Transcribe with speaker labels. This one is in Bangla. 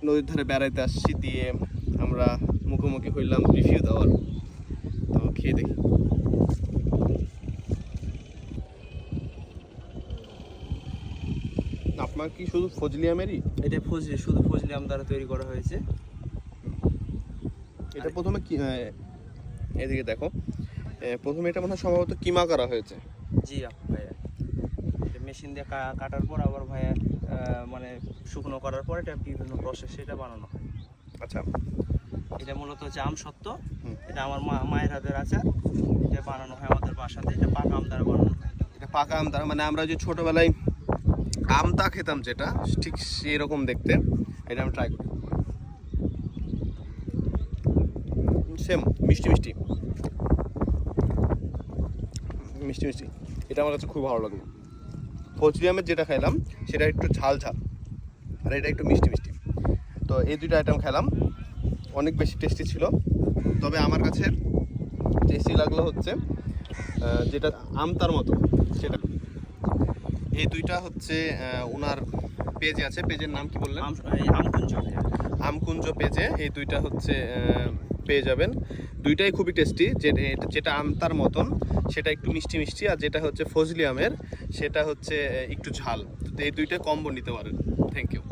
Speaker 1: নদীর ধারে বেড়াইতে আসছি, দিয়ে আমরা মুখোমুখি হইলাম রিভিউ দেওয়ার। তো খেয়ে দেখি। আপনার কি শুধু ফজলি আমেরই?
Speaker 2: এটা শুধু ফজলি আম দ্বারা তৈরি করা হয়েছে।
Speaker 1: এটা প্রথমে কি, এদিকে দেখো, প্রথমে এটা মনে হয় সম্ভবত কিমা করা হয়েছে।
Speaker 2: জি ভাইয়া, এটা মেশিন দিয়ে কাটার পর আবার ভাইয়া মানে শুকনো করার পর এটা বিভিন্ন প্রসেসে এটা বানানো হয়।
Speaker 1: আচ্ছা,
Speaker 2: এটা মূলত হচ্ছে আমসত্ত্ব। এটা আমার মায়ের হাতের আচার। এটা বানানো হয় আমাদের বাসাতে। এটা পাকা আম দ্বারা বানানো হয়।
Speaker 1: এটা পাকা আম দ্বারা, মানে আমরা যে ছোটবেলায় আমটা খেতাম যেটা, ঠিক সেরকম দেখতে। এটা আমি ট্রাই করি। সেম মিষ্টি মিষ্টি মিষ্টি মিষ্টি, এটা আমার কাছে খুব ভালো লাগলো। ফজলি আমের যেটা খাইলাম সেটা একটু ঝাল ঝাল, আর এটা একটু মিষ্টি মিষ্টি। তো এই দুইটা আইটেম খেলাম, অনেক বেশি টেস্টি ছিল। তবে আমার কাছে টেস্টি লাগলো হচ্ছে যেটা আমতার মতো সেটা। এই দুইটা হচ্ছে ওনার পেজে আছে, পেজের নাম কি বললেন?
Speaker 2: আমকুঞ্জ।
Speaker 1: আমকুঞ্জ পেজে এই দুইটা হচ্ছে পেয়ে যাবেন। দুইটাই খুবই টেস্টি। যেটা আমতার মতন সেটা একটু মিষ্টি মিষ্টি, আর যেটা হচ্ছে ফজলি আমের সেটা হচ্ছে একটু ঝাল। তো এই দুইটা কম্বো নিতে পারেন। Thank you.